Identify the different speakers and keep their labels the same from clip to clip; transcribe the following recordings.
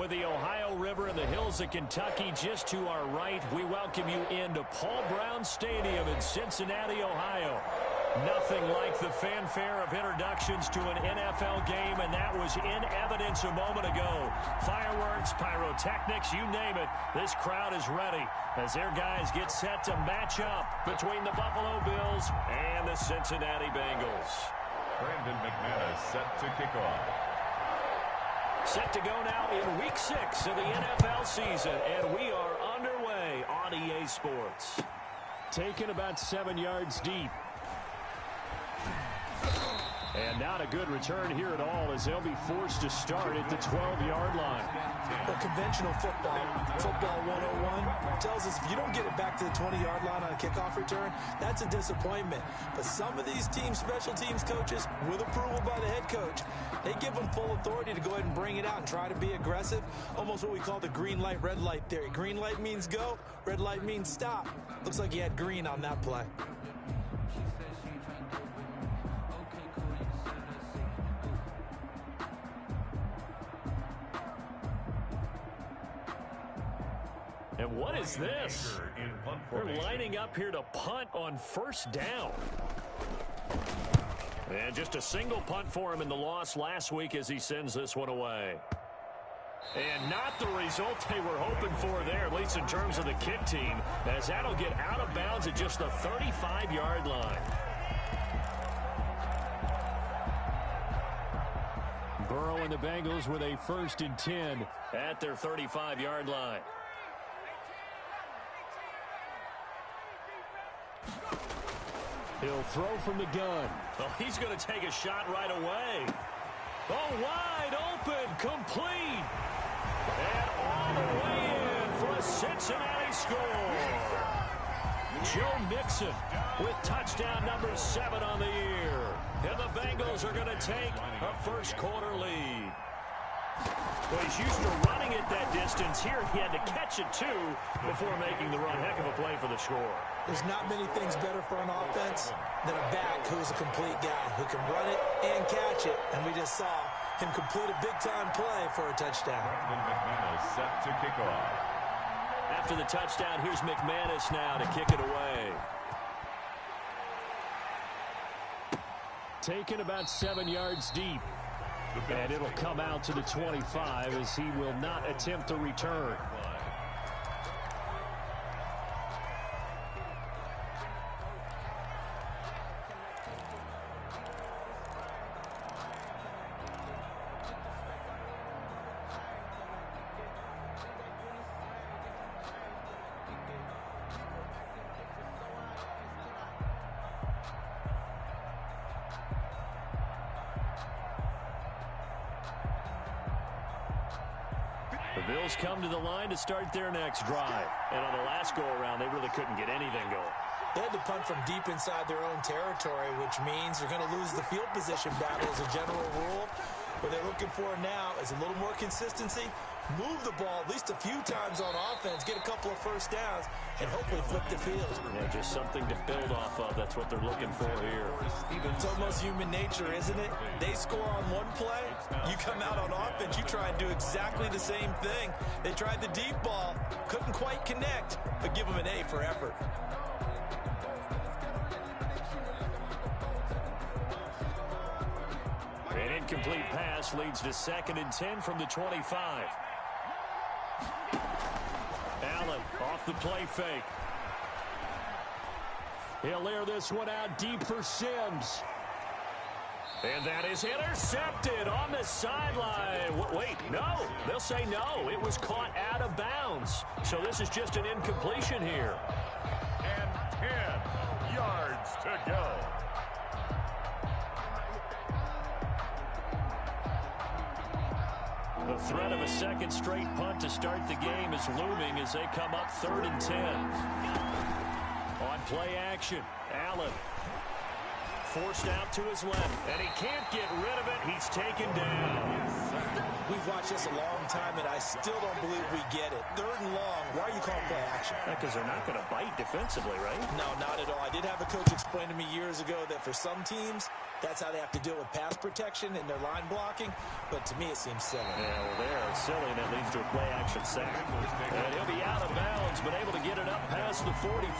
Speaker 1: with the Ohio River and the hills of Kentucky just to our right, we welcome you into Paul Brown Stadium in Cincinnati, Ohio. Nothing like the fanfare of introductions to an NFL game, and that was in evidence a moment ago. Fireworks, pyrotechnics, you name it, this crowd is ready as their guys get set to match up between the Buffalo Bills and the Cincinnati Bengals.
Speaker 2: Brandon McManus set to kick off.
Speaker 1: Set to go now in Week 6 of the NFL season, and we are underway on EA Sports. Taken about 7 yards deep. And not a good return here at all as they'll be forced to start at the 12-yard line.
Speaker 3: Well, conventional football 101, tells us if you don't get it back to the 20-yard line on a kickoff return, that's a disappointment. But some of these special teams coaches, with approval by the head coach, they give them full authority to go ahead and bring it out and try to be aggressive. Almost what we call the green light, red light theory. Green light means go, red light means stop. Looks like he had green on that play.
Speaker 1: And what is this? We're lining up here to punt on first down. And just a single punt for him in the loss last week as he sends this one away. And not the result they were hoping for there, at least in terms of the kick team, as that'll get out of bounds at just the 35-yard line. Burrow and the Bengals with a 1st and 10 at their 35-yard line. He'll throw from the gun. Oh, he's going to take a shot right away. Oh, wide open, complete. And all the way in for a Cincinnati score. Joe Mixon with touchdown number 7 on the year. And the Bengals are going to take a first-quarter lead. Well, he's used to running it that distance. Here he had to catch it, too, before making the run. Heck of a play for the score.
Speaker 3: There's not many things better for an offense than a back who's a complete guy who can run it and catch it. And we just saw him complete a big-time play for a touchdown.
Speaker 2: Brandon McManus set to kick off.
Speaker 1: After the touchdown, here's McManus now to kick it away. Taken about 7 yards deep. And it'll come out to the 25 as he will not attempt to return. The Bills come to the line to start their next drive. And on the last go-around, they really couldn't get anything going.
Speaker 3: They had to punt from deep inside their own territory, which means they're going to lose the field position battle as a general rule. What they're looking for now is a little more consistency, move the ball at least a few times on offense, get a couple of first downs, and hopefully flip the field.
Speaker 1: Yeah, just something to build off of. That's what they're looking for here.
Speaker 3: It's almost human nature, isn't it? They score on one play, you come out on offense, you try and do exactly the same thing. They tried the deep ball, couldn't quite connect, but give them an A for effort.
Speaker 1: An incomplete pass leads to 2nd and 10 from the 25. Allen off the play fake. He'll air this one out deep for Sims. And that is intercepted on the sideline. Wait, no. They'll say no. It was caught out of bounds. So this is just an incompletion here.
Speaker 2: And 10 yards to go.
Speaker 1: The threat of a second straight punt to start the game is looming as they come up 3rd and 10. On play action, Allen forced out to his left, and he can't get rid of it. He's taken down.
Speaker 3: We've watched this a long time, and I still don't believe we get it. 3rd and long, why are you calling play action?
Speaker 1: Because they're not going to bite defensively, right?
Speaker 3: No, not at all. I did have a coach explain to me years ago that for some teams, that's how they have to deal with pass protection and their line blocking. But to me, it seems silly.
Speaker 1: Yeah, well, they're silly, and that leads to a play action sack. And he'll be out of bounds, but able to get it up past the 45.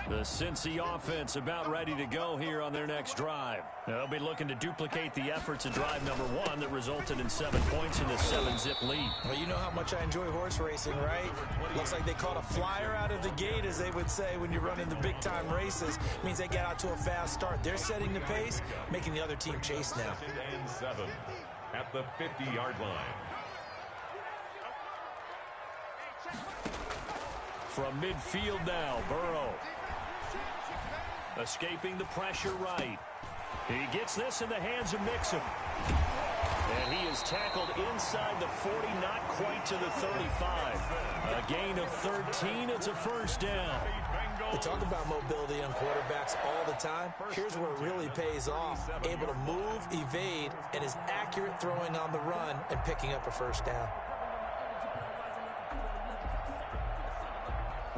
Speaker 1: The Cincy offense about ready to go here on their next drive. They'll be looking to duplicate the efforts of drive number 1 that resulted in 7 points in the 7-zip lead.
Speaker 3: Well, you know how much I enjoy horse racing, right? Looks like they caught a flyer out of the gate, as they would say when you're running the big-time races. Means they get out to a fast start. They're setting the pace, making the other team chase now.
Speaker 2: 7 at the 50-yard line.
Speaker 1: From midfield now, Burrow. Escaping the pressure right. He gets this in the hands of Mixon. And he is tackled inside the 40, not quite to the 35. A gain of 13. It's a first down.
Speaker 3: We talk about mobility on quarterbacks all the time. Here's where it really pays off. Able to move, evade, and is accurate throwing on the run and picking up a first down.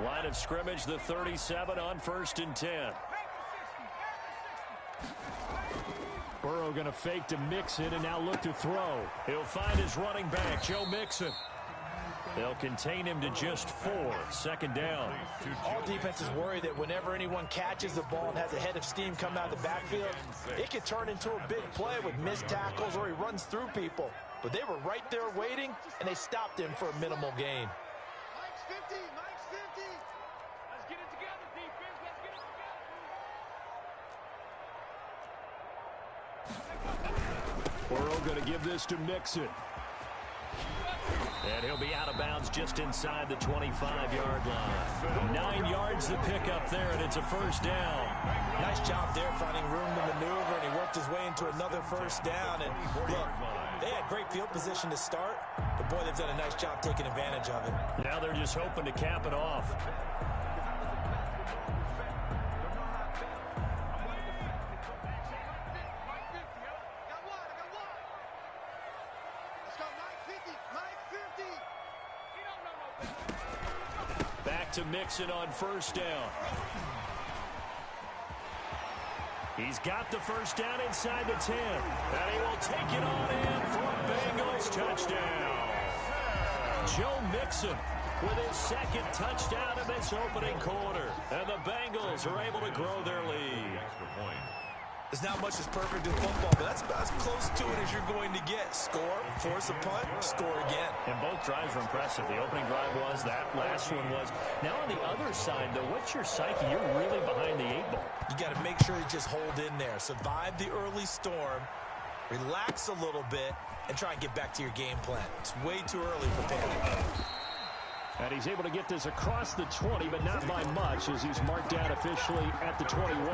Speaker 1: Line of scrimmage, the 37 on 1st and 10. Burrow going to fake to Mixon and now look to throw. He'll find his running back, Joe Mixon. They'll contain him to just 4. 2nd down.
Speaker 3: All defenses worry that whenever anyone catches the ball and has a head of steam come out of the backfield, it could turn into a big play with missed tackles or he runs through people. But they were right there waiting, and they stopped him for a minimal gain.
Speaker 1: Burrow going to give this to Mixon. And he'll be out of bounds just inside the 25-yard line. 9 yards to pick up there, and it's a first down.
Speaker 3: Nice job there finding room to maneuver, and he worked his way into another first down. And look, they had great field position to start, but boy, they've done a nice job taking advantage of it.
Speaker 1: Now they're just hoping to cap it off. Back to Mixon on first down. He's got the first down inside the 10. And he will take it on in for a Bengals touchdown. Joe Mixon with his 2nd touchdown in this opening quarter. And the Bengals are able to grow their lead.
Speaker 2: Extra point.
Speaker 3: There's not much that's perfect in football, but that's about as close to it as you're going to get. Score, force a punt, score again.
Speaker 1: And both drives were impressive. The opening drive was, that last one was. Now on the other side, though, what's your psyche? You're really behind the 8 ball.
Speaker 3: You got to make sure you just hold in there. Survive the early storm, relax a little bit, and try and get back to your game plan. It's way too early for panic.
Speaker 1: And he's able to get this across the 20, but not by much, as he's marked out officially at the 21.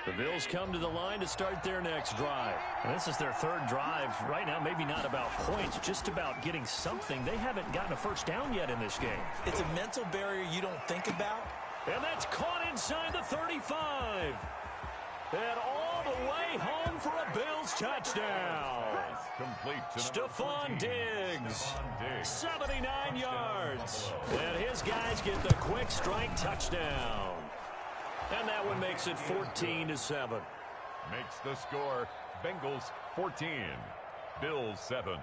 Speaker 1: The Bills come to the line to start their next drive. And this is their 3rd drive. Right now, maybe not about points, just about getting something. They haven't gotten a first down yet in this game.
Speaker 3: It's a mental barrier you don't think about.
Speaker 1: And that's caught inside the 35. And all the way home for a Bills touchdown.
Speaker 2: Complete to
Speaker 1: Stephon Diggs, 79 yards. And his guys get the quick strike touchdown. And that one makes it 14-7.
Speaker 2: Makes the score Bengals 14, Bills 7.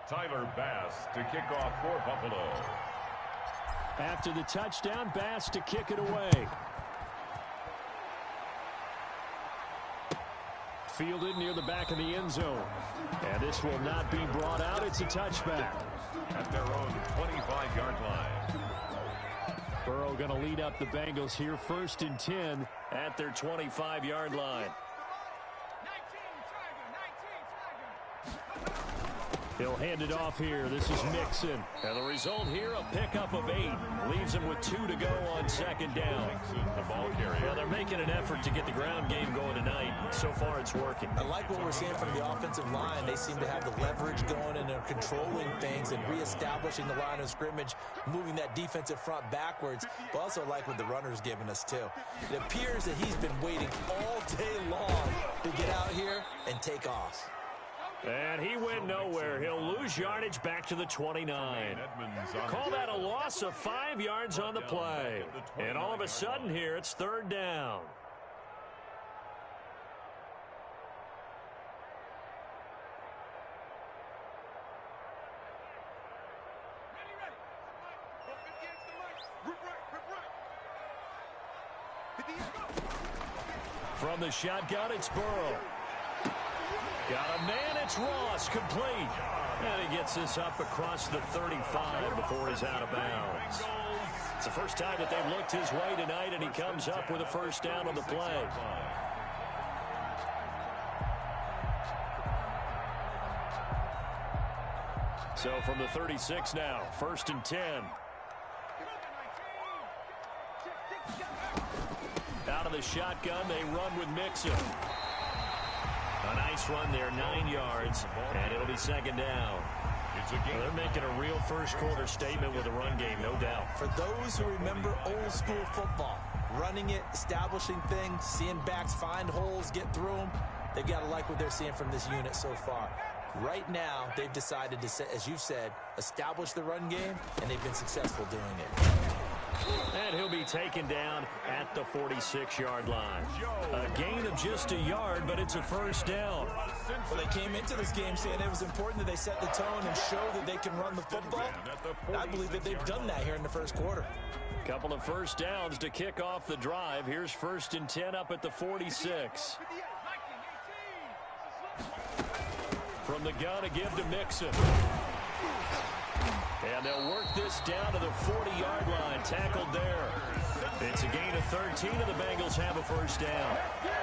Speaker 2: Tyler Bass to kick off for Buffalo.
Speaker 1: After the touchdown, Bass to kick it away. fielded near the back of the end zone. And this will not be brought out. It's a touchback.
Speaker 2: At their own 25-yard line.
Speaker 1: Burrow going to lead up the Bengals here, 1st and 10 at their 25-yard line. He'll hand it off here. This is Mixon. And the result here, a pickup of 8. Leaves him with 2 to go on 2nd down.
Speaker 2: The ball carrier.
Speaker 1: Well, they're making an effort to get the ground game going tonight. So far, it's working.
Speaker 3: I like what we're seeing from the offensive line. They seem to have the leverage going, and they're controlling things and reestablishing the line of scrimmage, moving that defensive front backwards. But also like what the runner's giving us, too. It appears that he's been waiting all day long to get out here and take off.
Speaker 1: And he went nowhere. He'll lose yardage back to the 29. Call that a loss of 5 yards on the play. And all of a sudden here, it's 3rd down. From the shotgun, it's Burrow. Got a man, it's Ross, complete. And he gets this up across the 35 before he's out of bounds. It's the first time that they've looked his way tonight, and he comes up with a 1st down on the play. So from the 36 now, 1st and 10. Out of the shotgun, they run with Mixon. A nice run there, 9 yards, and it'll be 2nd down. Well, they're making a real first-quarter statement with the run game, no doubt.
Speaker 3: For those who remember old-school football, running it, establishing things, seeing backs find holes, get through them, they've got to like what they're seeing from this unit so far. Right now, they've decided to, as you've said, establish the run game, and they've been successful doing it.
Speaker 1: And he'll be taken down at the 46-yard line. A gain of just a yard, but it's a 1st down.
Speaker 3: Well, they came into this game saying it was important that they set the tone and show that they can run the football. And I believe that they've done that here in the 1st quarter.
Speaker 1: Couple of 1st downs to kick off the drive. Here's 1st and 10 up at the 46. From the gun, a give to Mixon. And they'll work this down to the 40-yard line. Tackled there. It's a gain of 13, and the Bengals have a 1st down.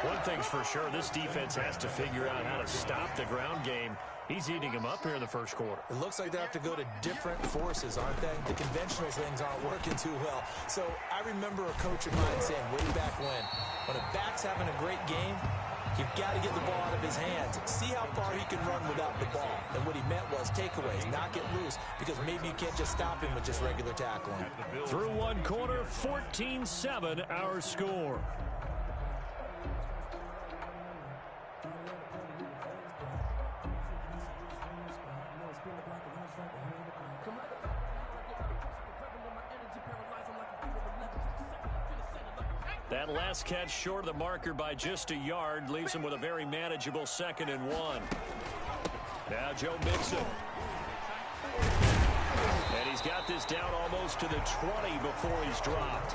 Speaker 1: One thing's for sure, this defense has to figure out how to stop the ground game. He's eating them up here in the 1st quarter.
Speaker 3: It looks like they have to go to different forces, aren't they? The conventional things aren't working too well. So I remember a coach of mine saying way back when a back's having a great game, you've got to get the ball out of his hands. See how far he can run without the ball. And what he meant was takeaways, knock it loose, because maybe you can't just stop him with just regular tackling.
Speaker 1: Through 1 quarter, 14-7 our score. That last catch short of the marker by just a yard leaves him with a very manageable 2nd and 1. Now Joe Mixon. And he's got this down almost to the 20 before he's dropped.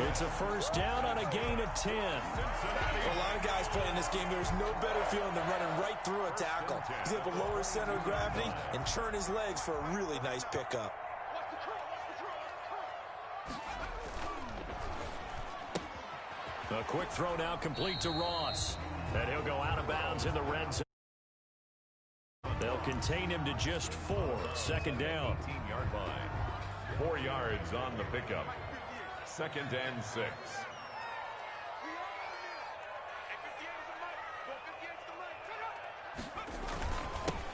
Speaker 1: It's a 1st down on a gain of 10.
Speaker 3: For a lot of guys playing this game, there's no better feeling than running right through a tackle. He's able to lower his center of gravity and churn his legs for a really nice pickup.
Speaker 1: A quick throw now complete to Ross. And he'll go out of bounds in the red zone. They'll contain him to just 4. 2nd down.
Speaker 2: 18-yard line. 4 yards on the pickup. 2nd and 6.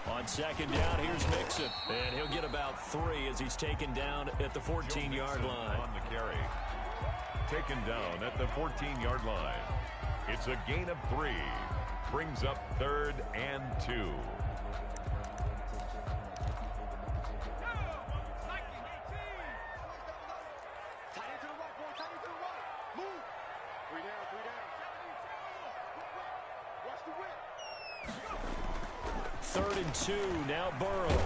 Speaker 1: On 2nd down, here's Mixon. And he'll get about 3 as he's taken down at the 14-yard line.
Speaker 2: On the carry. Taken down at the 14-yard line. It's a gain of 3. Brings up 3rd and 2.
Speaker 1: Third and 2, now Burrow.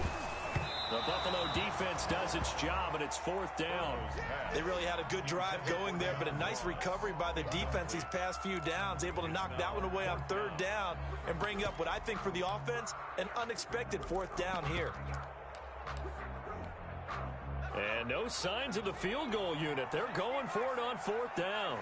Speaker 1: The Buffalo defense does its job, and it's 4th down.
Speaker 3: They really had a good drive going there, but a nice recovery by the defense these past few downs, able to knock that one away on 3rd down and bring up what I think for the offense, an unexpected 4th down here.
Speaker 1: And no signs of the field goal unit. They're going for it on 4th down.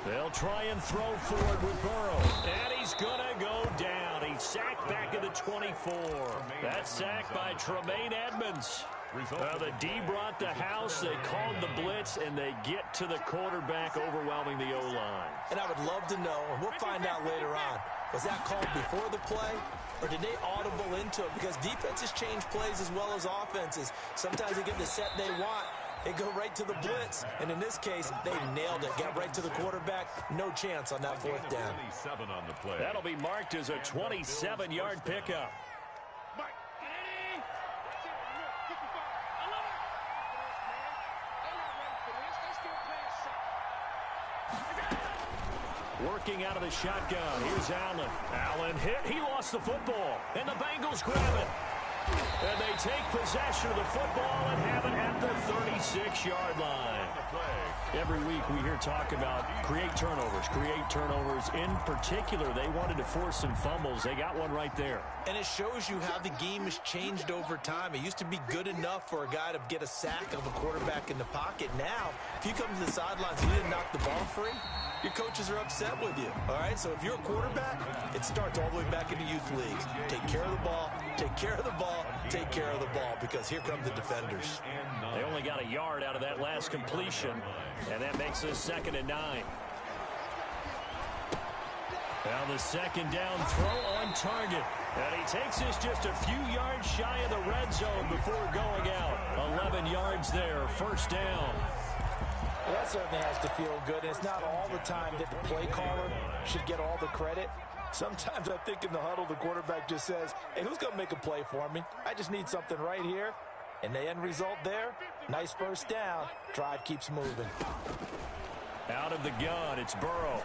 Speaker 1: They'll try and throw forward with Burrow. And he's going to go down. He's sacked back at the 24. That's sacked by Tremaine Edmonds. The D brought the house. They called the blitz, and they get to the quarterback, overwhelming the O-line.
Speaker 3: And I would love to know, and we'll find out later on, was that called before the play, or did they audible into it? Because defenses change plays as well as offenses. Sometimes they get the set they want. They go right to the blitz, and in this case, they nailed it. Got right to the quarterback. No chance on that 4th down.
Speaker 1: That'll be marked as a 27-yard pickup. Working out of the shotgun. Here's Allen. Allen hit. He lost the football. And the Bengals grab it. And they take possession of the football and have it at the 36-yard line. Every week we hear talk about create turnovers. In particular, they wanted to force some fumbles. They got one right there.
Speaker 3: And it shows you how the game has changed over time. It used to be good enough for a guy to get a sack of a quarterback in the pocket. Now, if you come to the sidelines and you didn't knock the ball free, your coaches are upset with you. All right, so if you're a quarterback, it starts all the way back in the youth leagues. Take care of the ball, take care of the ball, take care of the ball, because here come the defenders.
Speaker 1: They only got a yard out of that last completion, and that makes this 2nd and 9. Now the 2nd down throw on target. And he takes this just a few yards shy of the red zone before going out. 11 yards there, 1st down.
Speaker 3: Well, that certainly has to feel good. It's not all the time that the play caller should get all the credit. Sometimes I think in the huddle, the quarterback just says, hey, who's going to make a play for me? I just need something right here. And the end result there, nice 1st down. Drive keeps moving.
Speaker 1: Out of the gun, it's Burrow.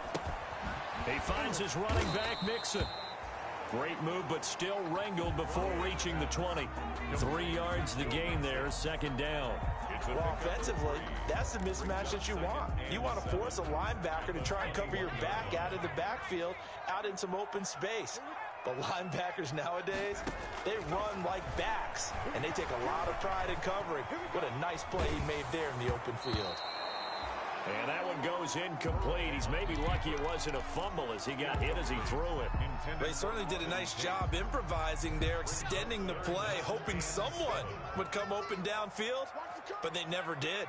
Speaker 1: He finds his running back, Mixon. Great move, but still wrangled before reaching the 20. 3 yards the gain there, 2nd down.
Speaker 3: Well, offensively, that's the mismatch that you want. You want to force a linebacker to try and cover your back out of the backfield, out in some open space. But linebackers nowadays, they run like backs, and they take a lot of pride in covering. What a nice play he made there in the open field.
Speaker 1: And that one goes incomplete. He's maybe lucky it wasn't a fumble as he got hit as he threw it.
Speaker 3: They certainly did a nice job improvising there, extending the play, hoping someone would come open downfield, but they never did.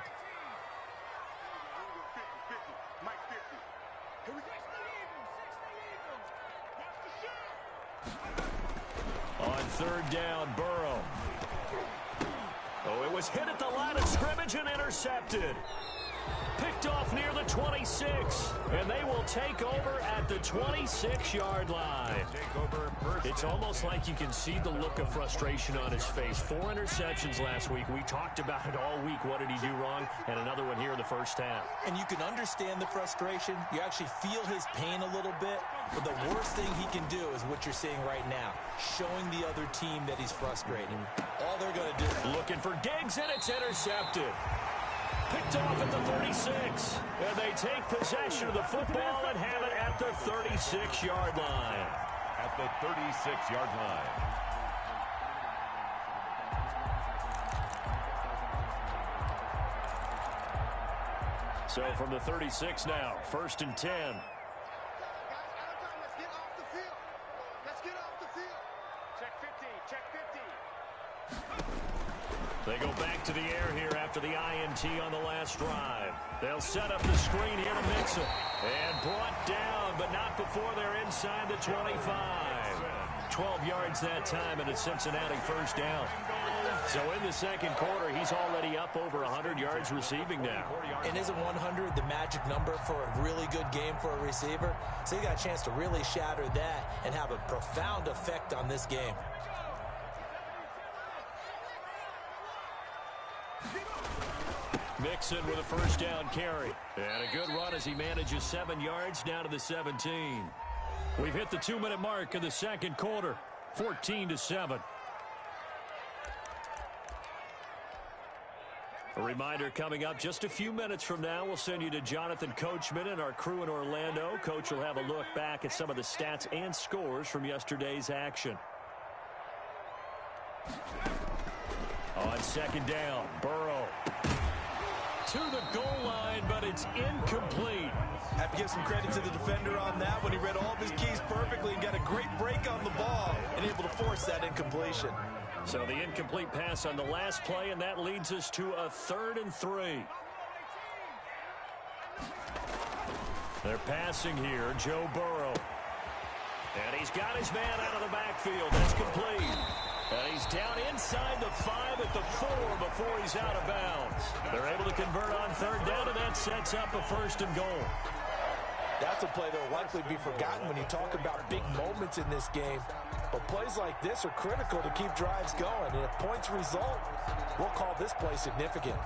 Speaker 1: On 3rd down, Burrow. Oh, it was hit at the line of scrimmage and intercepted. Picked off near the 26, and they will take over at the 26-yard line. It's almost like you can see the look of frustration on his face. 4 interceptions last week. We talked about it all week. What did he do wrong? And another one here in the 1st half.
Speaker 3: And you can understand the frustration. You actually feel his pain a little bit. But the worst thing he can do is what you're seeing right now, showing the other team that he's frustrated. All they're going to do.
Speaker 1: Looking for Diggs, and it's intercepted. Picked off at the 36. And they take possession of the football and have it at the 36-yard line.
Speaker 2: At the 36-yard line.
Speaker 1: So from the 36 now, 1st and 10. They go back to the air here after the INT on the last drive. They'll set up the screen here to Mixon. And brought down, but not before they're inside the 25. 12 yards that time, and a Cincinnati 1st down. So in the 2nd quarter, he's already up over 100 yards receiving now.
Speaker 3: And isn't 100 the magic number for a really good game for a receiver? So you got a chance to really shatter that and have a profound effect on this game.
Speaker 1: Mixon with a first down carry. And a good run as he manages 7 yards down to the 17. We've hit the 2-minute mark of the second quarter. 14-7. A reminder coming up just a few minutes from now, we'll send you to Jonathan Coachman and our crew in Orlando. Coach will have a look back at some of the stats and scores from yesterday's action. On second down, Burrow to the goal line, but it's incomplete.
Speaker 3: Have to give some credit to the defender on that when he read all of his keys perfectly and got a great break on the ball and able to force that incompletion.
Speaker 1: So the incomplete pass on the last play, and that leads us to a 3rd and 3. They're passing here, Joe Burrow. And he's got his man out of the backfield. That's complete. And he's down inside the 5 at the 4 before he's out of bounds. They're able to convert on 3rd down, and that sets up a 1st and goal.
Speaker 3: That's a play that will likely be forgotten when you talk about big moments in this game. But plays like this are critical to keep drives going. And if points result, we'll call this play significant.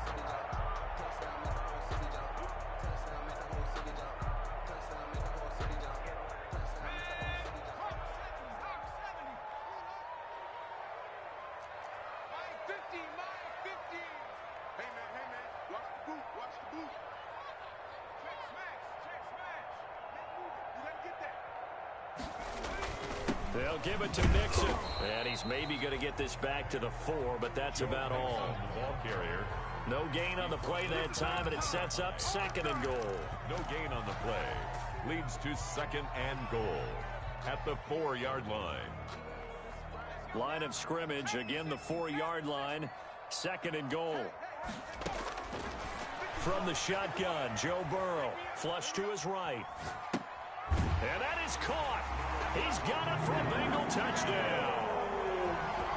Speaker 1: They'll give it to Mixon. And he's maybe going to get this back to the 4, but that's about all.
Speaker 2: Ball carrier.
Speaker 1: No gain on the play that time, and it sets up 2nd and goal.
Speaker 2: No gain on the play. Leads to 2nd and goal at the 4-yard line.
Speaker 1: Line of scrimmage, again the 4-yard line. 2nd and goal. From the shotgun, Joe Burrow. Flush to his right. And that is caught. He's got it for a Bengal touchdown.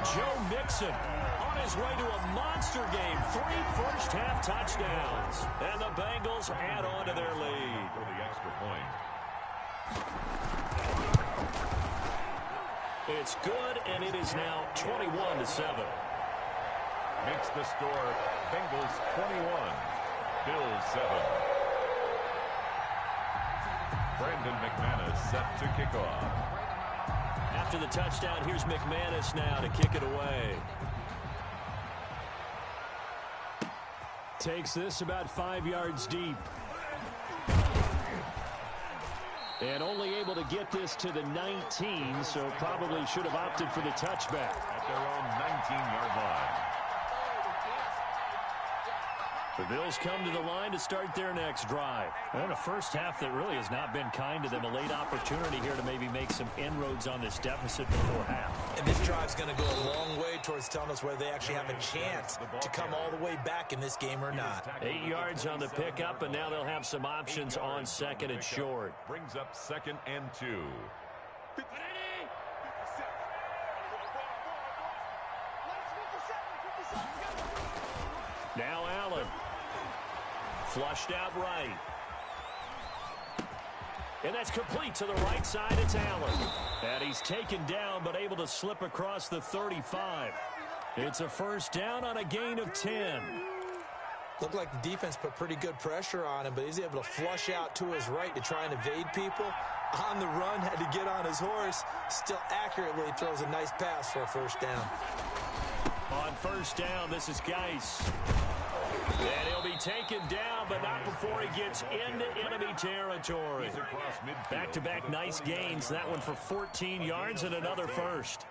Speaker 1: Joe Mixon on his way to a monster game. 3 first-half touchdowns. And the Bengals add on to their lead.
Speaker 2: For the extra point.
Speaker 1: It's good, and it is now 21-7.
Speaker 2: Makes the score Bengals 21, Bills 7. Brandon McManus set to kick off.
Speaker 1: After the touchdown, here's McManus now to kick it away. Takes this about 5 yards deep. And only able to get this to the 19, so probably should have opted for the touchback.
Speaker 2: At their own 19-yard line.
Speaker 1: The Bills come to the line to start their next drive. And a first half that really has not been kind to them. A late opportunity here to maybe make some inroads on this deficit before half.
Speaker 3: And this drive's going to go a long way towards telling us whether they actually have a chance to come all the way back in this game or not.
Speaker 1: 8 yards on the pickup, and now they'll have some options on 2nd and short.
Speaker 2: Brings up 2nd and 2.
Speaker 1: Now Allen. Flushed out right. And that's complete to the right side. It's Allen. And he's taken down but able to slip across the 35. It's a first down on a gain of 10.
Speaker 3: Looked like the defense put pretty good pressure on him, but he's able to flush out to his right to try and evade people. On the run, had to get on his horse. Still accurately throws a nice pass for a first down.
Speaker 1: On first down, this is Geis. And he'll be taken down, but not before he gets into enemy territory. Back-to-back nice gains. That one for 14 yards and another first.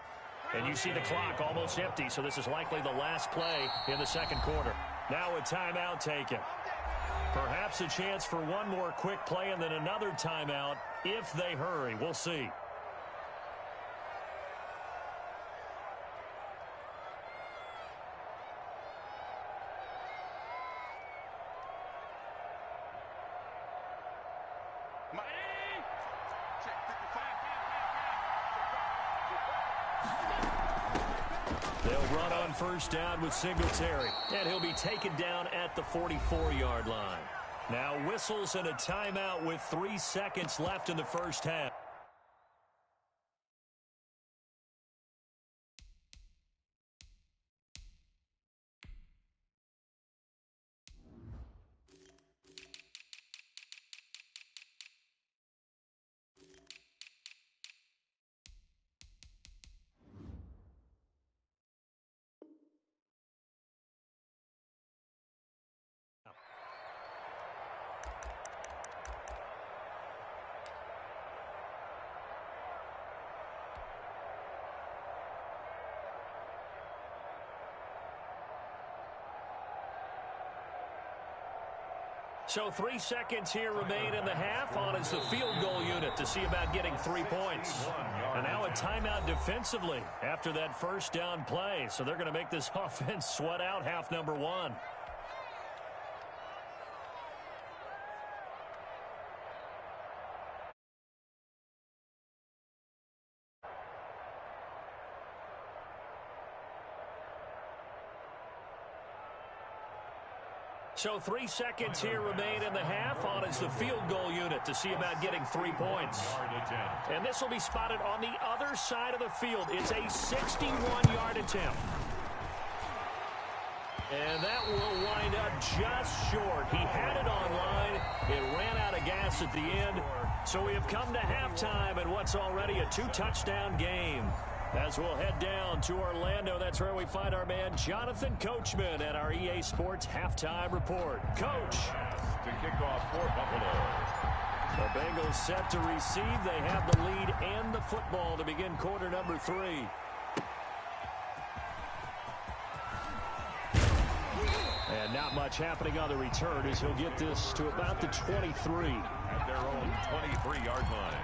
Speaker 1: And you see the clock almost empty, so this is likely the last play in the second quarter. Now a timeout taken. Perhaps a chance for one more quick play and then another timeout if they hurry. We'll see. They'll run on first down with Singletary, and he'll be taken down at the 44-yard line. Now whistles and a timeout with 3 seconds left in the first half. So 3 seconds here remain in the half. On is the field goal unit to see about getting 3 points. And now a timeout defensively after that first down play. So they're going to make this offense sweat out half number 1. So 3 seconds here remain in the half. On is the field goal unit to see about getting 3 points. And this will be spotted on the other side of the field. It's a 61-yard attempt. And that will wind up just short. He had it online. It ran out of gas at the end. So we have come to halftime in what's already a 2-touchdown game. As we'll head down to Orlando, that's where we find our man Jonathan Coachman at our EA Sports Halftime Report. Coach.
Speaker 2: To kick off for Buffalo.
Speaker 1: The Bengals set to receive. They have the lead and the football to begin quarter number 3. And not much happening on the return as he'll get this to about the 23.
Speaker 2: At their own 23-yard line.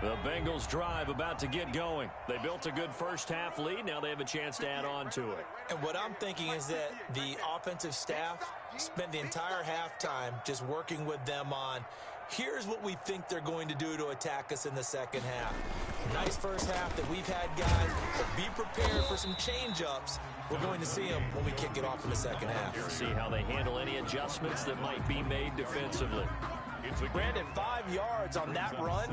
Speaker 1: The Bengals drive about to get going. They built a good first half lead. Now they have a chance to add on to it.
Speaker 3: And what I'm thinking is that the offensive staff spent the entire halftime just working with them on, here's what we think they're going to do to attack us in the second half. Nice first half that we've had, guys, but be prepared for some change-ups. We're going to see them when we kick it off in the second half.
Speaker 1: See how they handle any adjustments that might be made defensively.
Speaker 3: Brandon, 5 yards on that run.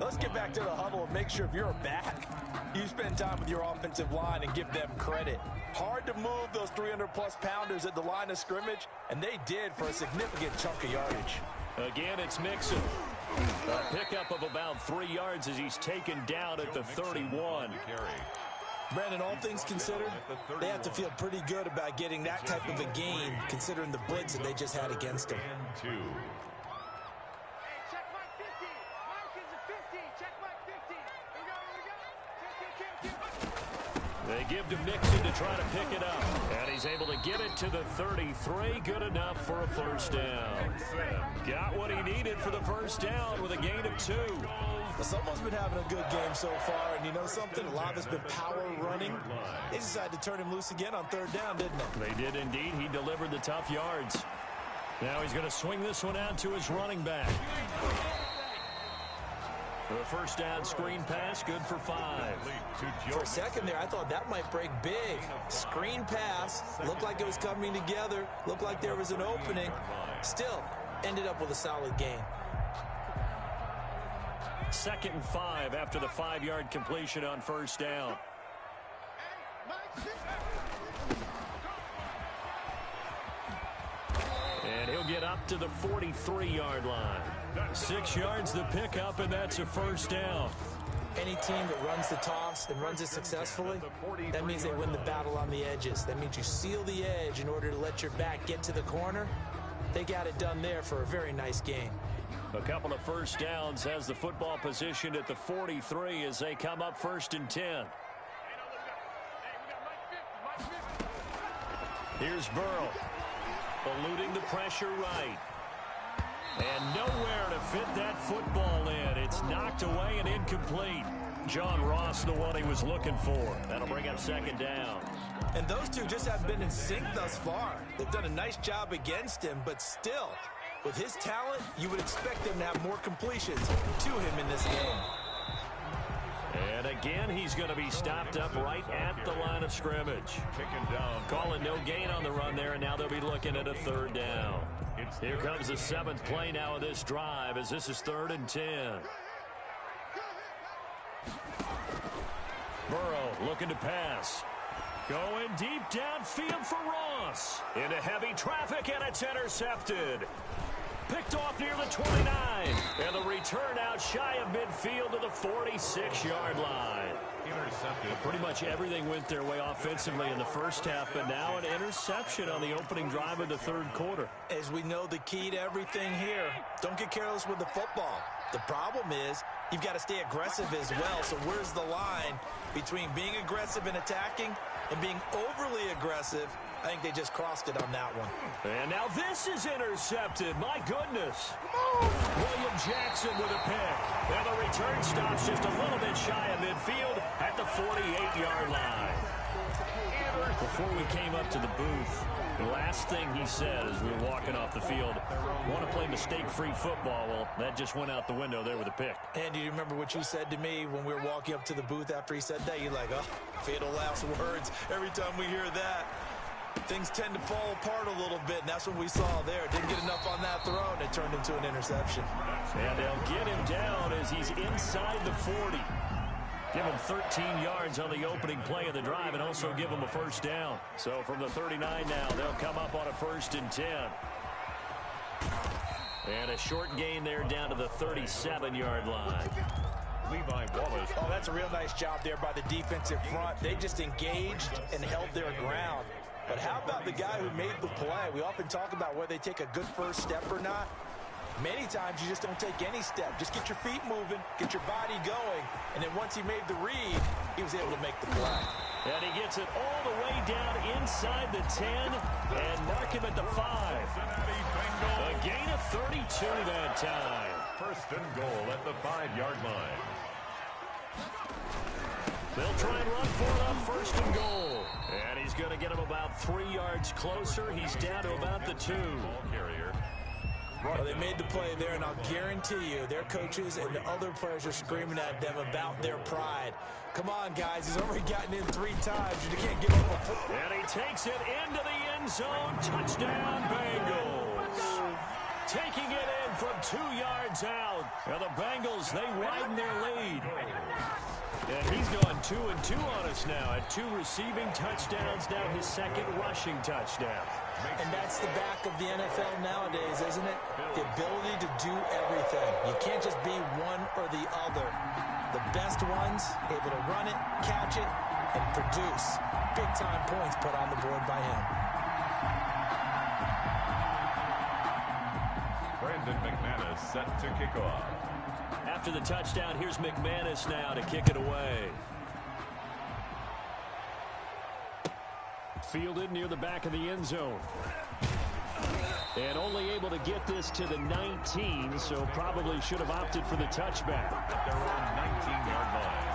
Speaker 3: Let's get back to the huddle and make sure if you're back, you spend time with your offensive line and give them credit. Hard to move those 300-plus pounders at the line of scrimmage, and they did for a significant chunk of yardage.
Speaker 1: Again, it's Mixon. A pickup of about 3 yards as he's taken down at the 31.
Speaker 3: Brandon, all things considered, they have to feel pretty good about getting that type of a gain, considering the blitz that they just had against them.
Speaker 1: They give to Mixon to try to pick it up. And he's able to get it to the 33. Good enough for a first down. Got what he needed for the first down with a gain of 2.
Speaker 3: Well, someone's been having a good game so far, and you know something? A lot has been power running. They decided to turn him loose again on third down, didn't they?
Speaker 1: They did indeed. He delivered the tough yards. Now he's going to swing this one out to his running back. The first down screen pass, good for 5.
Speaker 3: For a second there, I thought that might break big. Screen pass, looked like it was coming together, looked like there was an opening. Still, ended up with a solid gain.
Speaker 1: 2nd and 5 after the 5-yard completion on first down. And he'll get up to the 43-yard line. 6 yards the pickup, and that's a first down.
Speaker 3: Any team that runs the toss and runs it successfully, that means they win the battle on the edges. That means you seal the edge in order to let your back get to the corner. They got it done there for a very nice gain.
Speaker 1: A couple of first downs has the football positioned at the 43 as they come up 1st and 10. Here's Burrow, eluding the pressure right. And nowhere to fit that football in. It's knocked away and incomplete. John Ross, the one he was looking for. That'll bring up 2nd down.
Speaker 3: And those two just haven't been in sync thus far. They've done a nice job against him, but still, with his talent, you would expect them to have more completions to him in this game.
Speaker 1: And again, he's going to be stopped up right at the line of scrimmage. Calling no gain on the run there, and now they'll be looking at a 3rd down. Here comes the 7th play now of this drive as this is 3rd and 10. Burrow looking to pass. Going deep downfield for Ross. Into heavy traffic, and it's intercepted. Picked off near the 29. And the return out shy of midfield to the 46-yard line.
Speaker 2: intercepted.
Speaker 1: Pretty much everything went their way offensively in the first half, but now an interception on the opening drive of the third quarter.
Speaker 3: As we know, the key to everything here, don't get careless with the football. The problem is you've got to stay aggressive as well. So where's the line between being aggressive and attacking and being overly aggressive? I think they just crossed it on that one.
Speaker 1: And now this is intercepted. My goodness. William Jackson with a pick. And the return stops just a little bit shy of midfield at the 48-yard line. Before we came up to the booth, the last thing he said as we were walking off the field, want to play mistake-free football. Well, that just went out the window there with a pick.
Speaker 3: And do you remember what you said to me when we were walking up to the booth after he said that? You're like, oh, fatal last words. Every time we hear that, things tend to fall apart a little bit, and that's what we saw there. Didn't get enough on that throw, and it turned into an interception.
Speaker 1: And they'll get him down as he's inside the 40. Give him 13 yards on the opening play of the drive and also give him a first down. So from the 39 now, they'll come up on a 1st and 10. And a short gain there down to the 37-yard line.
Speaker 2: Levi Wallace.
Speaker 3: Oh, that's a real nice job there by the defensive front. They just engaged and held their ground. But how about the guy who made the play? We often talk about whether they take a good first step or not. Many times you just don't take any step. Just get your feet moving, get your body going, and then once he made the read, he was able to make the play.
Speaker 1: And he gets it all the way down inside the 10 and mark him at the 5. A gain of 32 that time.
Speaker 2: 1st and goal at the 5-yard line.
Speaker 1: They'll try and run for it on 1st and goal. And he's going to get him about 3 yards closer. He's down to about the 2.
Speaker 2: Ball carrier.
Speaker 3: Well, they made the play there, and I'll guarantee you their coaches and the other players are screaming at them about their pride. Come on, guys. He's already gotten in 3 times. You can't give up a football.
Speaker 1: And he takes it into the end zone. Touchdown, Bengals. Taking it in from 2 yards out. And the Bengals, they widen their lead. And he's gone 2-2 on us now at 2 receiving touchdowns, now his 2nd rushing touchdown.
Speaker 3: And that's the back of the NFL nowadays, isn't it? The ability to do everything. You can't just be one or the other. The best ones, able to run it, catch it, and produce big-time points put on the board by him.
Speaker 2: Brandon McManus set to kick off.
Speaker 1: After the touchdown, here's McManus now to kick it away. Fielded near the back of the end zone. And only able to get this to the 19, so probably should have opted for the touchback.
Speaker 2: At their own 19-yard line.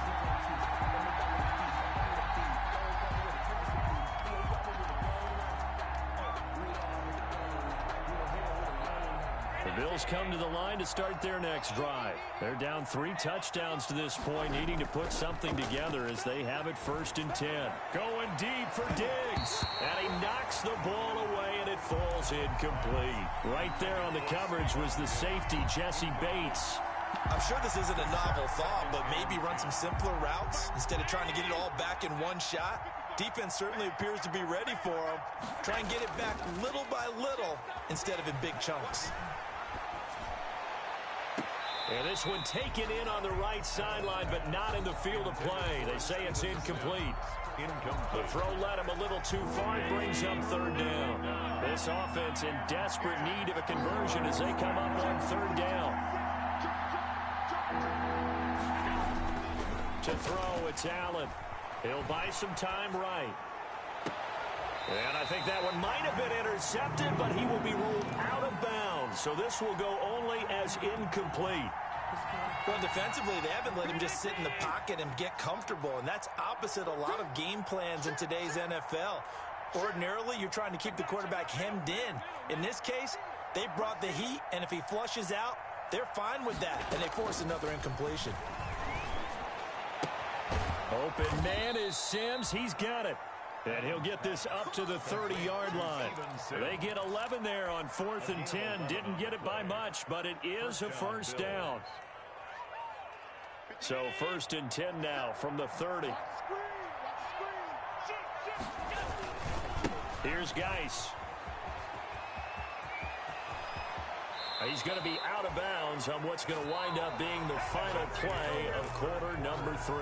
Speaker 1: The Bills come to the line to start their next drive. They're down 3 touchdowns to this point, needing to put something together as they have it 1st and 10. Going deep for Diggs. And he knocks the ball away, and it falls incomplete. Right there on the coverage was the safety, Jesse Bates.
Speaker 3: I'm sure this isn't a novel thought, but maybe run some simpler routes instead of trying to get it all back in one shot. Defense certainly appears to be ready for him. Try and get it back little by little instead of in big chunks.
Speaker 1: And this one taken in on the right sideline, but not in the field of play. They say it's incomplete. The throw led him a little too far. It brings up 3rd down. This offense in desperate need of a conversion as they come up on 3rd down. To throw, it's Allen. He'll buy some time right. And I think that one might have been intercepted, but he will be ruled out of bounds. So this will go only as incomplete.
Speaker 3: Well, defensively, they haven't let him just sit in the pocket and get comfortable, and that's opposite a lot of game plans in today's NFL. Ordinarily, you're trying to keep the quarterback hemmed in. In this case, they brought the heat, and if he flushes out, they're fine with that, and they force another incompletion.
Speaker 1: Open man is Sims. He's got it. And he'll get this up to the 30-yard line. They get 11 there on 4th and 10. Didn't get it by much, but it is a 1st down. So 1st and 10 now from the 30. Here's Geis. He's going to be out of bounds on what's going to wind up being the final play of quarter number 3.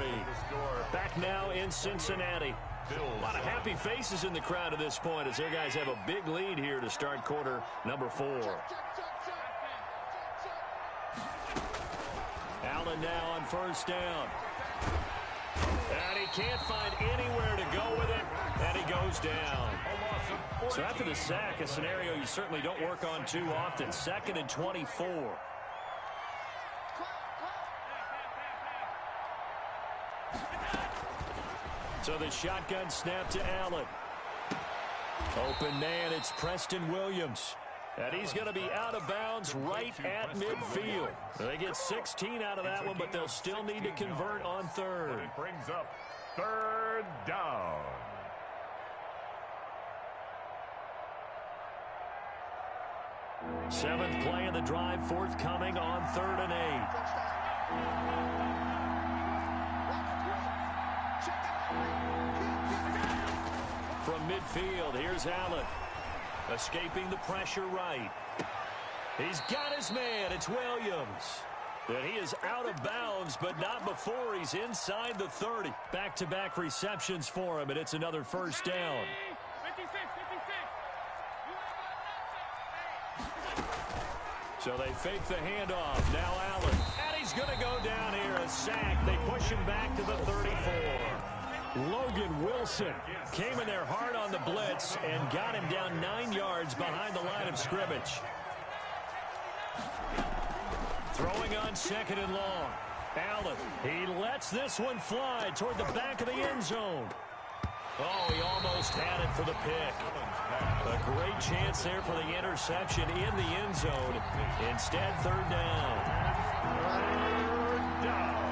Speaker 1: Back now in Cincinnati. A lot of happy faces in the crowd at this point as their guys have a big lead here to start quarter number 4. Allen now on first down. And he can't find anywhere to go with it, and he goes down. So after the sack, a scenario you certainly don't work on too often. 2nd and 24. So the shotgun snap to Allen. Open man, it's Preston Williams. And he's going to be out of bounds right at midfield. They get 16 out of that one, but they'll still need to convert on 3rd.
Speaker 2: It brings up 3rd down.
Speaker 1: Seventh play of the drive forthcoming on 3rd and 8. From midfield, here's Allen. Escaping the pressure right. He's got his man. It's Williams. And he is out of bounds, but not before he's inside the 30. Back-to-back receptions for him, and it's another first down. So they fake the handoff. Now Allen. And he's going to go down here. A sack. They push him back to the 34. Logan Wilson came in there hard on the blitz and got him down 9 yards behind the line of scrimmage. Throwing on 2nd and long. Allen, he lets this one fly toward the back of the end zone. Oh, he almost had it for the pick. A great chance there for the interception in the end zone. Instead, 3rd down.
Speaker 2: 3rd down.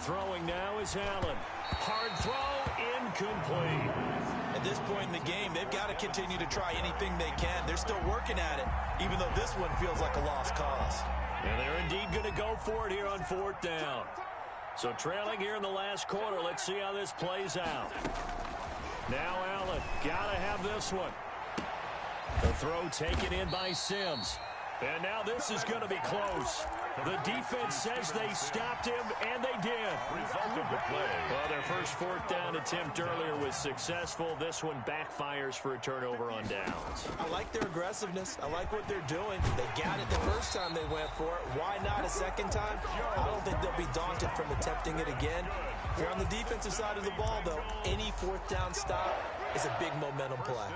Speaker 1: Throwing now is Allen. Hard throw, incomplete.
Speaker 3: At this point in the game, they've got to continue to try anything they can. They're still working at it, even though this one feels like a lost cause.
Speaker 1: And they're indeed going to go for it here on 4th down. So trailing here in the last quarter, let's see how this plays out. Now Allen, got to have this one. The throw taken in by Sims. And now this is going to be close. The defense says they stopped him, and they did.
Speaker 2: Result of the play.
Speaker 1: Well, their first 4th down attempt earlier was successful. This one backfires for a turnover on downs.
Speaker 3: I like their aggressiveness. I like what they're doing. They got it the first time they went for it. Why not a second time? I don't think they'll be daunted from attempting it again. If you're on the defensive side of the ball, though, any 4th down stop is a big momentum play.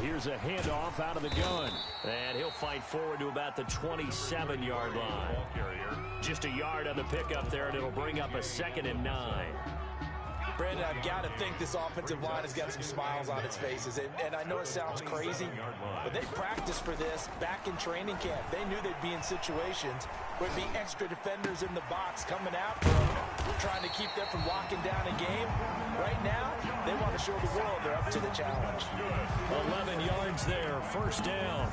Speaker 1: Here's a handoff out of the gun. And he'll fight forward to about the 27-yard line. Just a yard on the pickup there, and it'll bring up a 2nd and 9.
Speaker 3: Brandon, I've got to think this offensive line has got some smiles on its faces. And I know it sounds crazy, but they practiced for this back in training camp. They knew they'd be in situations where there'd be extra defenders in the box coming after them, trying to keep them from locking down a game. Right now, they want to show the world they're up to the challenge.
Speaker 1: 11 yards there, first down.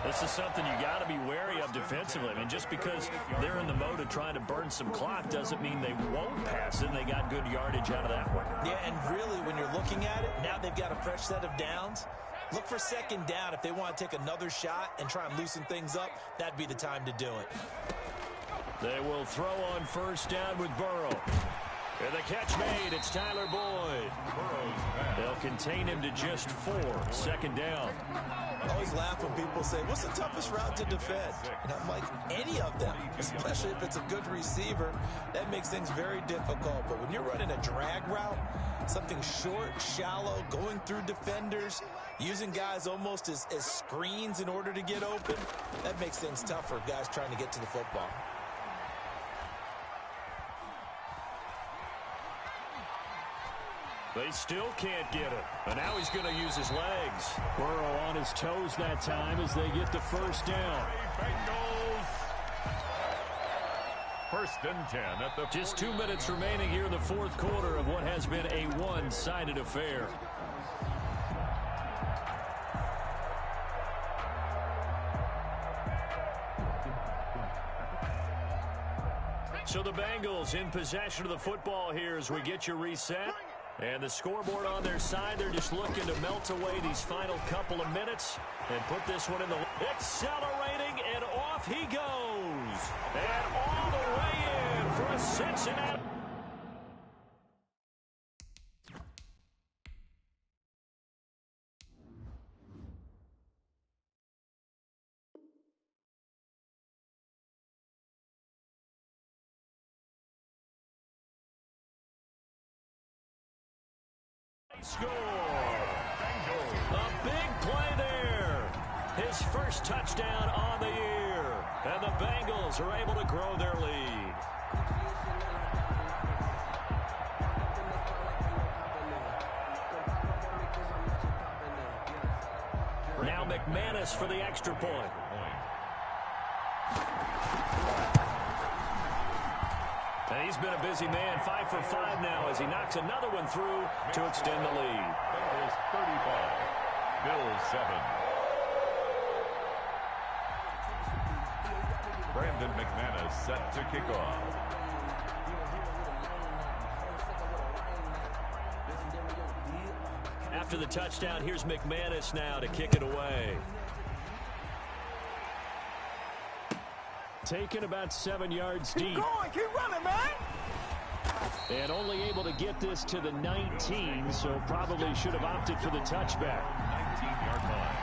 Speaker 1: This is something you got to be wary of defensively. I mean, just because they're in the mode of trying to burn some clock doesn't mean they won't pass it. They got good yardage out of that one.
Speaker 3: Yeah, and really, when you're looking at it, now they've got a fresh set of downs. Look for 2nd down. If they want to take another shot and try and loosen things up, that'd be the time to do it.
Speaker 1: They will throw on first down with Burrow. And the catch made. It's Tyler Boyd. They'll contain him to just 4. 2nd down.
Speaker 3: I always laugh when people say, what's the toughest route to defend? And I'm like, any of them, especially if it's a good receiver. That makes things very difficult. But when you're running a drag route, something short, shallow, going through defenders, using guys almost as screens in order to get open, that makes things tough for guys trying to get to the football.
Speaker 1: They still can't get it. And now he's going to use his legs. Burrow on his toes that time as they get the first down.
Speaker 2: First and 10 at the
Speaker 1: Just 2 minutes remaining here in the fourth quarter of what has been a one-sided affair. So the Bengals in possession of the football here as we get you reset. And the scoreboard on their side, they're just looking to melt away these final couple of minutes and put this one in the... Accelerating, and off he goes. And all the way in for a Cincinnati... Score! A big play there. His first touchdown on the year. And the Bengals are able to grow their lead. Now McManus for the extra point. And he's been a busy man, 5 for 5 now as he knocks another one through to extend the lead.
Speaker 2: Bengals 35, Bills 7. Brandon McManus set to kick off.
Speaker 1: After the touchdown, here's McManus now to kick it away. Taken about 7 yards deep.
Speaker 4: Keep going, keep running, man.
Speaker 1: And only able to get this to the 19, so probably should have opted for the touchback.
Speaker 2: 19-yard line.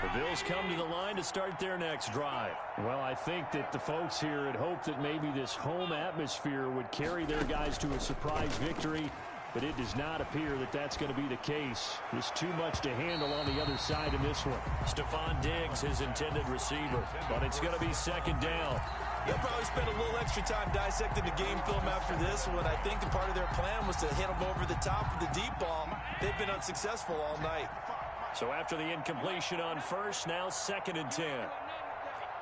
Speaker 1: The Bills come to the line to start their next drive. Well, I think that the folks here had hoped that maybe this home atmosphere would carry their guys to a surprise victory. But it does not appear that that's going to be the case. There's too much to handle on the other side in this one. Stephon Diggs, his intended receiver. But it's going to be second down.
Speaker 3: They'll probably spend a little extra time dissecting the game film after this one. I think the part of their plan was to hit them over the top with the deep ball. They've been unsuccessful all night.
Speaker 1: So after the incompletion on first, now second and 10.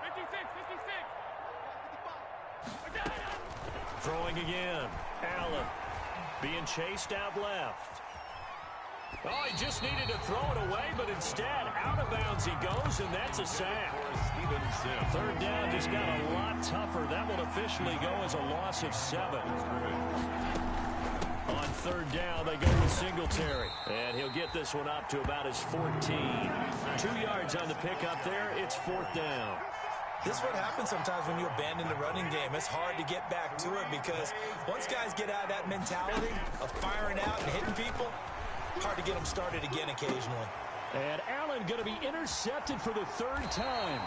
Speaker 4: 56.
Speaker 1: Throwing again. Allen. Being chased out left. Oh, he just needed to throw it away, but instead, out of bounds he goes, and that's a sack. Third down just got a lot tougher. That will officially go as a loss of 7. On third down, they go with Singletary. And he'll get this one up to about his 14. 2 yards on the pickup there. It's fourth down.
Speaker 3: This is what happens sometimes when you abandon the running game. It's hard to get back to it because once guys get out of that mentality of firing out and hitting people, hard to get them started again occasionally.
Speaker 1: And Allen going to be intercepted for the third time.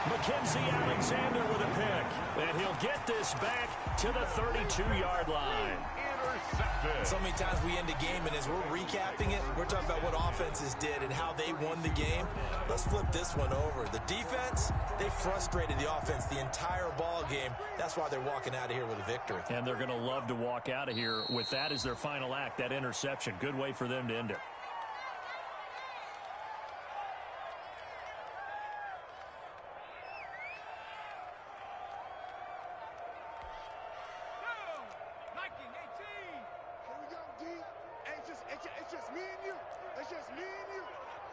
Speaker 1: Mackenzie Alexander with a pick. And he'll get this back to the 32-yard line.
Speaker 3: So many times we end a game, and as we're recapping it, we're talking about what offenses did and how they won the game. Let's flip this one over. The defense, they frustrated the offense the entire ball game. That's why they're walking out of here with a victory.
Speaker 1: And they're going to love to walk out of here with that as their final act, that interception. Good way for them to end it.
Speaker 4: It's just me and you. It's just me and you.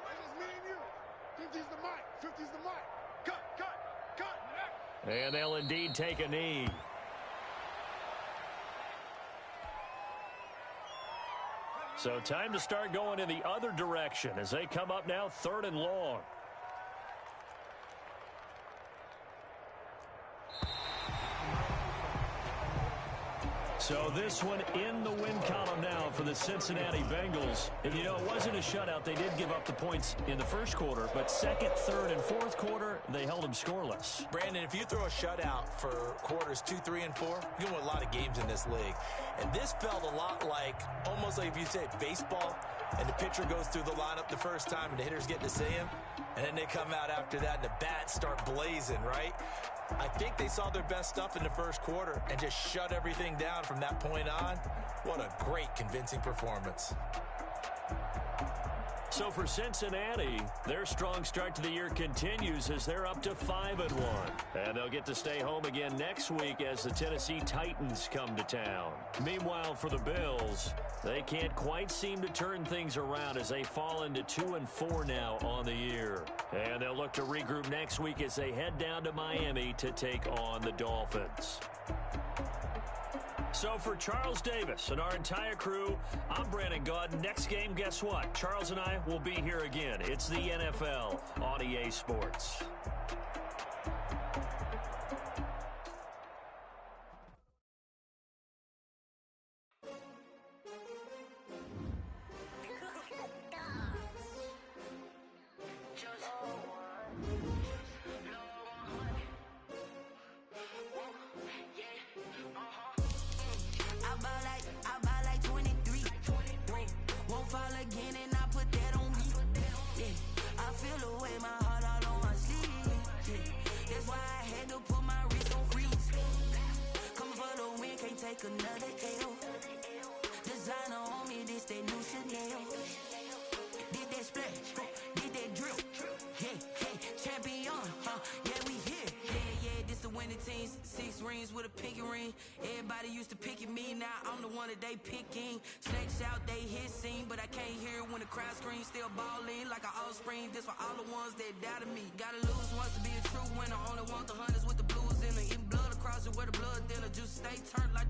Speaker 4: It's just me and you. 50's the mic. 50's the mic. Cut.
Speaker 1: And they'll indeed take a knee. So time to start going in the other direction as they come up now third and long. So this one in the win column now for the Cincinnati Bengals. And, you know, it wasn't a shutout. They did give up the points in the first quarter, but second, third, and fourth quarter, they held them scoreless.
Speaker 3: Brandon, if you throw a shutout for quarters 2, 3, and 4, you win a lot of games in this league. And this felt a lot like, almost like if you say baseball, and the pitcher goes through the lineup the first time and the hitters get to see him, and then they come out after that and the bats start blazing, right? I think they saw their best stuff in the first quarter and just shut everything down from that point on. What a great, convincing performance.
Speaker 1: So for Cincinnati, their strong start to the year continues as they're up to 5-1. And they'll get to stay home again next week as the Tennessee Titans come to town. Meanwhile, for the Bills, they can't quite seem to turn things around as they fall into 2-4 now on the year. And they'll look to regroup next week as they head down to Miami to take on the Dolphins. So for Charles Davis and our entire crew, I'm Brandon Gaudin. Next game, guess what? Charles and I will be here again. It's the NFL on EA Sports.
Speaker 5: Another L. Designer on me, this that new Chanel. Did that splash, did that drill. Yeah, champion, yeah, we here. Yeah, this the winning teams. 6 rings with a pinky ring. Everybody used to picking me, now I'm the one that they picking. Snakes out, they hit scene, but I can't hear when the crowd screams. Still balling like an offspring. This for all the ones that doubted me. Gotta lose once to be a true winner. Only want the hunters with the blues in it. Eating blood across it where the blood thinner. Juice stay turned like.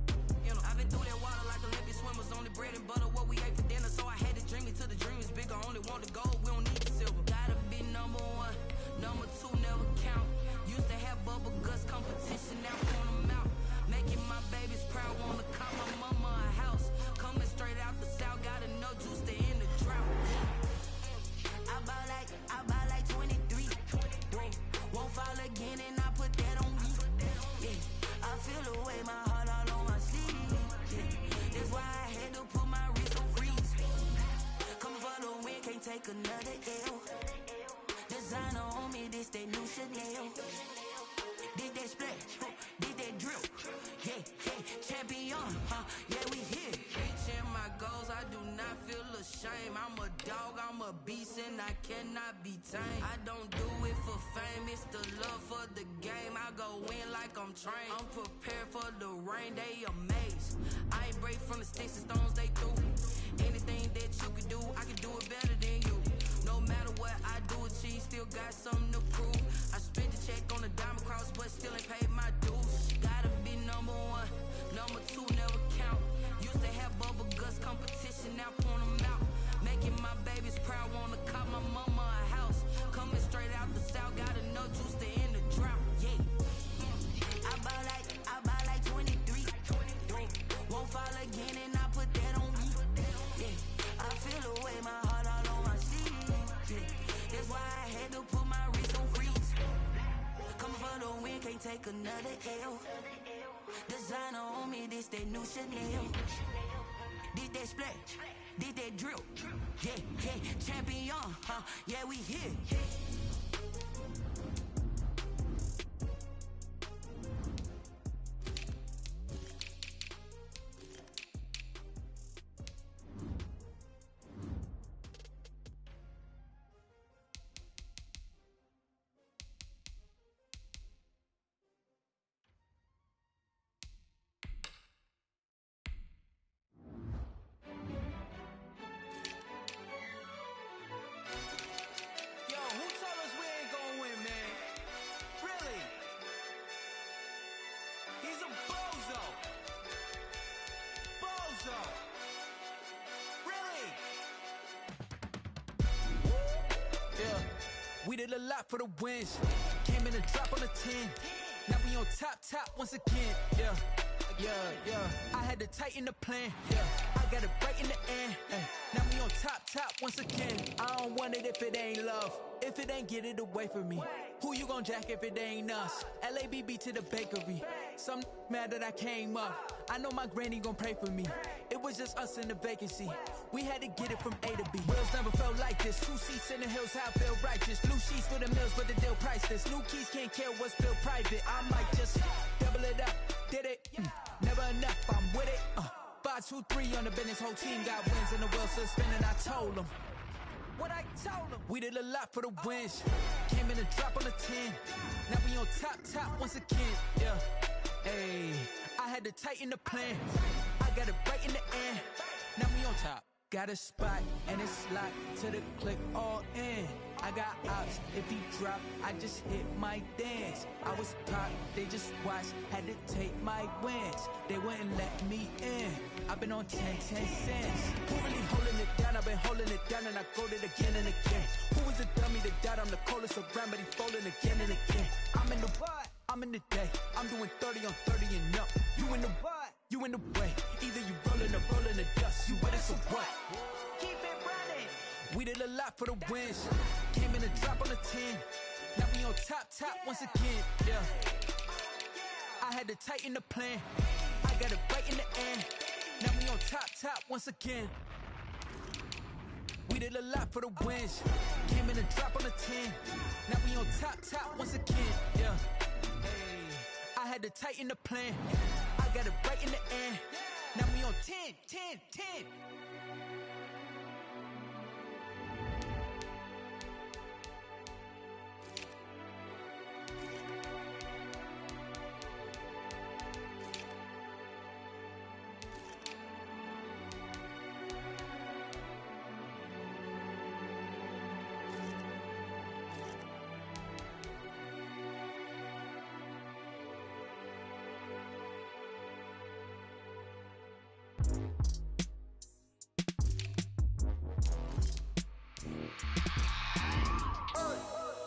Speaker 5: I've been through that water like Olympic swimmers. Only bread and butter, what we ate for dinner. So I had to dream it till the dream is bigger. Only want the gold, we don't need the silver. Gotta be number 1, number 2 never count. Used to have bubble guts competition, now point them out. Making my babies proud, wanna call my mama a house. Coming straight out the south, gotta know juice to end the drought. I buy like 23. Won't fall again and I put that on me. Yeah, I feel the way my heart all on my sleeve. That's why I had to put my wrist on freeze. Coming for the win, can't take another L. Designer on me, this that new Chanel. Did that splash, did that drill. Yeah, champion, yeah, we here. Reaching my goals, I do not feel ashamed. I'm a dog, I'm a beast, and I cannot be tamed. I don't do it for fame, it's the love for the game. I go in like I'm trained. I'm prepared for the rain, they amazed. I ain't break from the sticks and stones they threw. Anything that you can do, I can do it better than you. No matter what I do, achieve, still got something to prove. I spent the check on the diamond cross, but still ain't paid my dues. Gotta be number 1, number 2 never count. Used to have bubble guts competition, now point them out. Making my babies proud, wanna call my mama a house. Coming straight out the south, gotta know juice to end the drought. Yeah, I buy like 23. Won't fall again and I put that on me. Yeah, I feel the way my heart all on my sleeve. Yeah, that's why I had to put my wrist on freeze. Coming for the win, can't take another L. Designer on me, this that new Chanel. Did that splash, did that drill. Yeah, champion, yeah, we here.
Speaker 6: We did a lot for the wins. Came in a drop on a 10. Now we on top once again. Yeah. I had to tighten the plan. Yeah, I got it right in the end. Now we on top once again. I don't want it if it ain't love. If it ain't, get it away from me. Who you gon' jack if it ain't us? LABB to the bakery. Some mad that I came up. I know my granny gon' pray for me. It was just us in the vacancy. We had to get it from A to B. Wheels never felt like this. 2 seats in the hills, how I feel righteous. Blue sheets for the mills, but the deal priceless. New keys can't care what's still private. I might just double it up. Did it? Never enough, I'm with it. 5, 2, 3 on the business. Whole team got wins and the wheels still spinning. I told them. what I told them. We did a lot for the wins. Came in and drop on the 10. Now we on top once again. Yeah. Hey, I had to tighten the plan. I got it right in the end. Now we on top. Got a spot and it's locked to the click all in. I got ops, if he drop, I just hit my dance. I was pop, they just watched, had to take my wins. They wouldn't let me in. I've been on 10 cents. Who really holding it down? I've been holding it down and I go it again and again. Who was the dummy that doubt I'm the coldest around, but he folding again and again. I'm in the what? I'm in the day. I'm doing 30 on 30 and up. You in the what? You in the way. Either you rolling or rolling the dust. You with us or what? Keep it running. We did a lot for the wins. Came in and drop on the 10. Now we on top once again. Yeah. I had to tighten the plan. I got it right in the end. Now we on top once again. We did a lot for the wins. Came in and drop on the 10. Now we on top once again. Yeah. Hey, I had to tighten the plan. I got it right in the end. Now we on 10.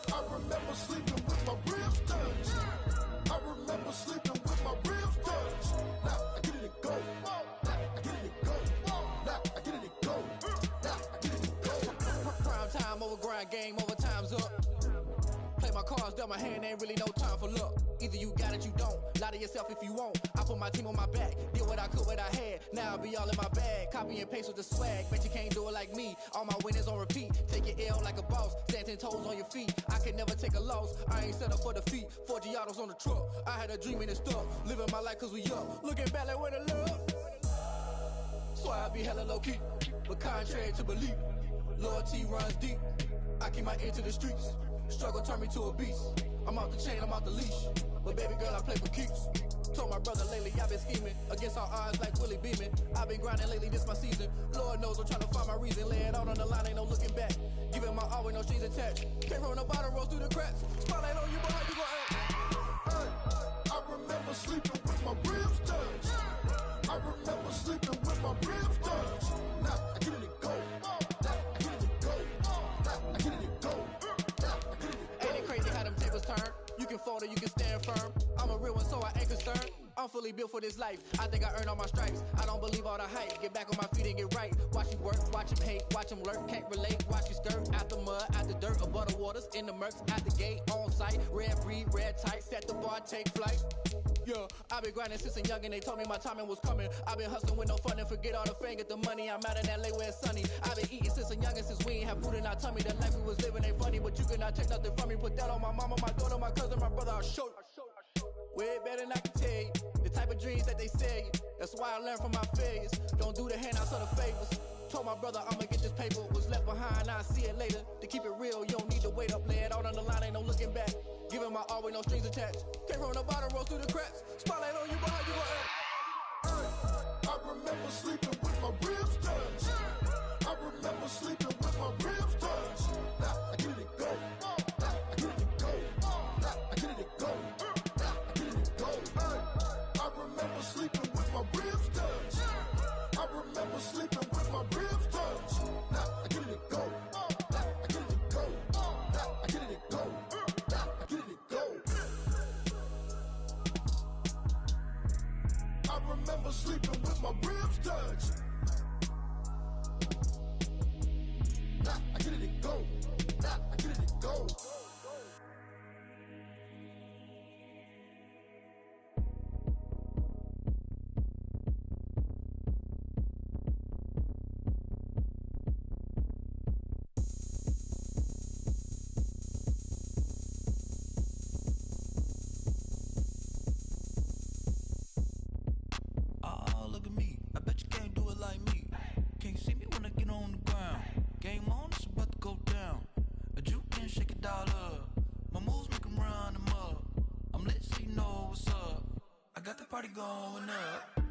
Speaker 7: I remember sleeping with my ribs touched. I remember sleeping with my ribs touched. Now I get it go. Now I get it go. Now I get it go. Now I get it go.
Speaker 8: Prime time over grind game, over time's up. Play my cards, dealt my hand, ain't really no time for luck. Either you got it, you don't. Lie to yourself if you won't. I put my team on my back, did what I could, what I had. Now I'll be all in my bag. Copy and paste with the swag. Bet you can't do it like me. All my winners on repeat. Take your L like a boss. Stand 10 toes on your feet. I can never take a loss. I ain't set up for defeat. 4 Giottos on the truck. I had a dream and it stuck. Living my life cause we up. Looking back like where the love. So I be hella low key. But contrary to belief, loyalty runs deep. I keep my ear to the streets. Struggle turned me to a beast. I'm off the chain, I'm off the leash. But baby girl, I play for keeps. Told my brother lately, I've been scheming. Against all odds like Willie Beeman. I've been grinding lately, this my season. Lord knows I'm trying to find my reason. Lay it out on the line, ain't no looking back. Giving my all with no strings attached. Came from the bottom, rose through the cracks. Spotlight on you, boy, how you gon' act?
Speaker 7: Hey, I remember sleeping with my ribs touched. I remember sleeping with my ribs touched. Now I get it go. Now I get it go. Now I get it go. Now I get it go.
Speaker 8: Ain't it crazy how them tables turn? You can fold or you can stand firm. I'm a real one, so I ain't concerned. I'm fully built for this life. I think I earned all my stripes. I don't believe all the hype. Get back on my feet and get right. Watch you work, watch him hate, watch him lurk. Can't relate, watch you skirt. Out the mud, out the dirt, above the waters, in the murks, out the gate, on site. Red breed, red tight, set the bar, take flight. Yeah, I've been grinding since a young and they told me my timing was coming. I've been hustling with no fun and forget all the fame, get the money. I'm out in LA where it's sunny. I've been eating since a young and since we ain't have food in our tummy. The life we was living ain't funny, but you cannot take nothing from me. Put that on my mama, my daughter, my cousin, my brother, I'll show you. Way better than I can tell you. The type of dreams that they sell you. That's why I learned from my failures. Don't do the handouts or the favors. Told my brother I'ma get this paper. Was left behind, I'll see it later. To keep it real, you don't need to wait up. Lay it out on the line, ain't no looking back. Giving my all with no strings attached. Came from the bottom, rose through the cracks. Spotlight on you, boy, how you gon' act?
Speaker 7: Hey, I remember sleeping with my ribs touched. I remember sleeping with my ribs touched. Now I get it go. Now I get it go. Now I get it go. Now I get it go. Hey, I remember sleeping with my ribs touched. I remember sleeping with my ribs touched. Now I get it go. Now I get it go. Now I get it go. Now I get it go. I remember sleeping with my ribs touched. Now I get it
Speaker 9: going up.